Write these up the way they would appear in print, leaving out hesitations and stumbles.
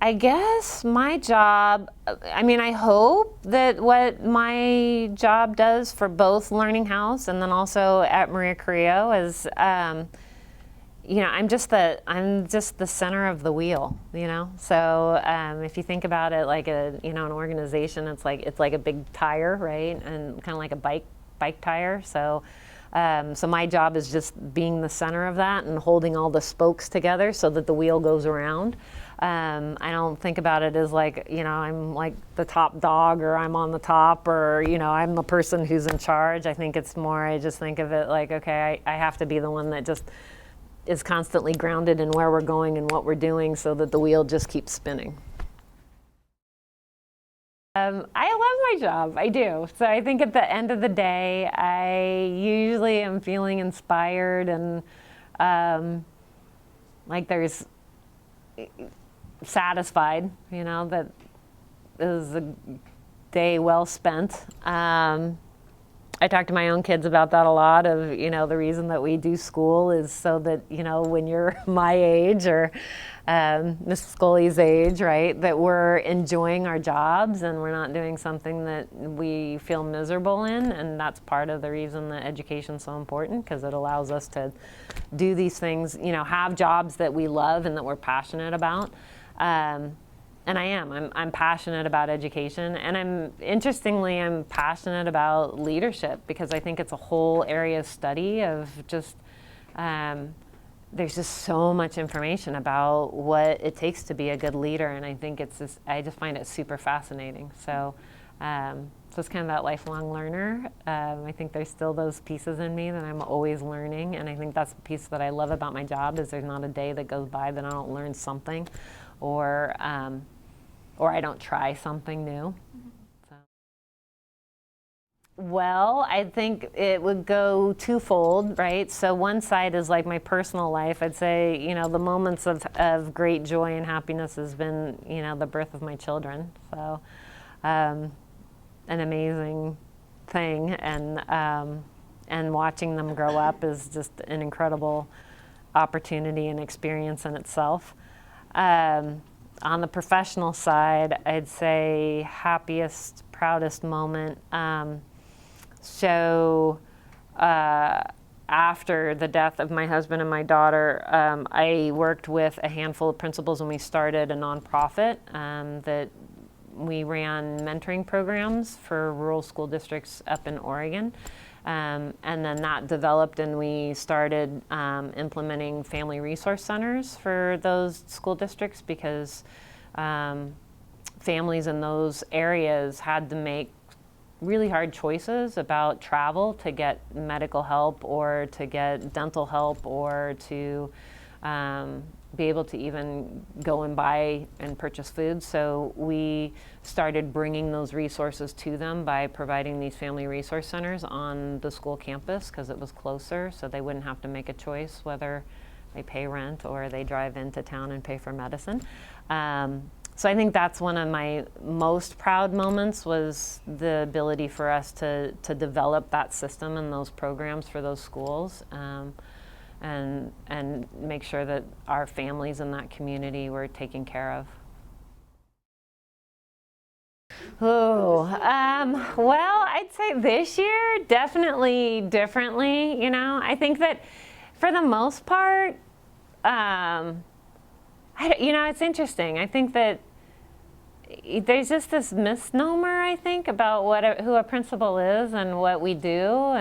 I guess my job, I mean, I hope that what my job does for both Learning House and then also at Maria Carrillo is, I'm just the center of the wheel, So if you think about it like an organization, it's like a big tire, right? And kind of like a bike tire. So my job is just being the center of that and holding all the spokes together so that the wheel goes around. I don't think about it as I'm like the top dog or I'm on the top or, I'm the person who's in charge. I think it's more, I just think of it like, okay, I have to be the one that just is constantly grounded in where we're going and what we're doing so that the wheel just keeps spinning. I love my job, I do. So I think at the end of the day, I usually am feeling inspired and like there's satisfied, that it was a day well spent. I talk to my own kids about that a lot of, the reason that we do school is so that, when you're my age or Miss Scully's age, right, that we're enjoying our jobs and we're not doing something that we feel miserable in. And that's part of the reason that education's so important, because it allows us to do these things, have jobs that we love and that we're passionate about. And I'm passionate about education, and I'm passionate about leadership, because I think it's a whole area of study of just, there's just so much information about what it takes to be a good leader, and I think I just find it super fascinating. So it's kind of that lifelong learner. I think there's still those pieces in me that I'm always learning, and I think that's the piece that I love about my job is there's not a day that goes by that I don't learn something, or I don't try something new. So. Well, I think it would go twofold, right? So one side is like my personal life. I'd say, the moments of great joy and happiness has been, the birth of my children. So an amazing thing. And watching them grow up is just an incredible opportunity and experience in itself. On the professional side, I'd say happiest, proudest moment. After the death of my husband and my daughter, I worked with a handful of principals and we started a nonprofit that we ran mentoring programs for rural school districts up in Oregon. And then that developed and we started implementing family resource centers for those school districts, because families in those areas had to make really hard choices about travel to get medical help or to get dental help or to be able to even go and buy and purchase food. So we started bringing those resources to them by providing these family resource centers on the school campus, because it was closer, so they wouldn't have to make a choice whether they pay rent or they drive into town and pay for medicine. So I think that's one of my most proud moments, was the ability for us to develop that system and those programs for those schools. And make sure that our families in that community were taken care of. Well, I'd say this year definitely differently. I think that for the most part, it's interesting. I think that there's just this misnomer, I think, about who a principal is and what we do,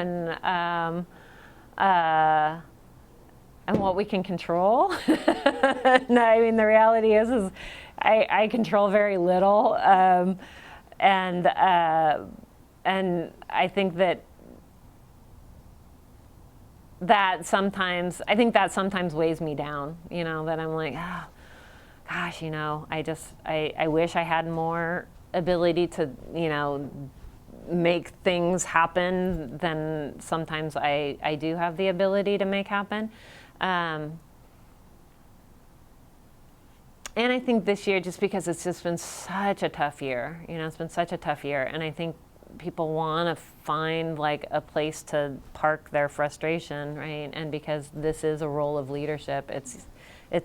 and what we can control. No, I mean, the reality is I control very little, and I think that sometimes weighs me down. That I'm like, oh, gosh, I wish I had more ability to, make things happen than sometimes I do have the ability to make happen. And I think this year, just because it's just been such a tough year, it's been such a tough year, and I think people want to find like a place to park their frustration, right? And because this is a role of leadership, it's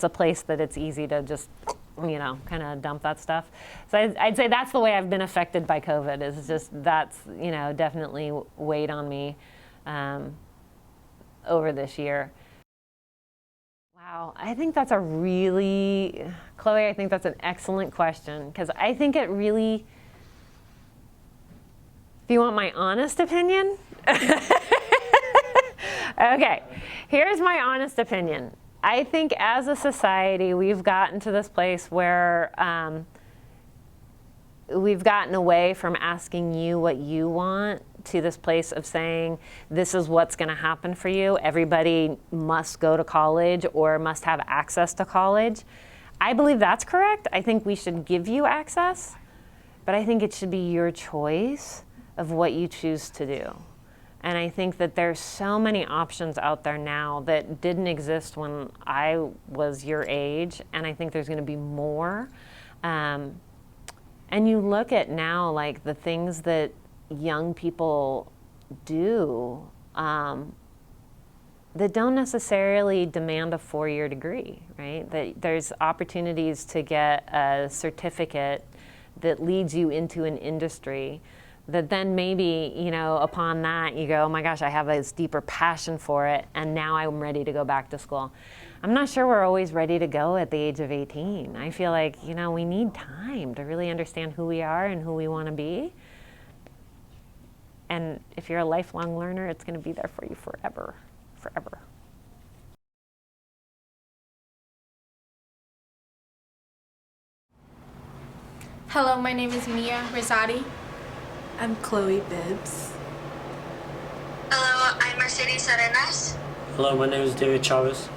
a place that it's easy to just kind of dump that stuff. So I'd say that's the way I've been affected by COVID, is just that's, definitely weighed on me over this year. Wow, I think that's Chloe, I think that's an excellent question, because I think it really, do you want my honest opinion? Okay, here's my honest opinion. I think as a society, we've gotten to this place where we've gotten away from asking you what you want to this place of saying, this is what's going to happen for you. Everybody must go to college or must have access to college. I believe that's correct. I think we should give you access, but I think it should be your choice of what you choose to do. And I think that there's so many options out there now that didn't exist when I was your age, and I think there's going to be more. And you look at now, like the things that young people do that don't necessarily demand a 4-year degree, right? That there's opportunities to get a certificate that leads you into an industry that then maybe, upon that you go, oh my gosh, I have this deeper passion for it, and now I'm ready to go back to school. I'm not sure we're always ready to go at the age of 18. I feel like, we need time to really understand who we are and who we want to be. And if you're a lifelong learner, it's going to be there for you forever, forever. Hello, my name is Mia Rosati. I'm Chloe Bibbs. Hello, I'm Mercedes Arenas. Hello, my name is David Chavez.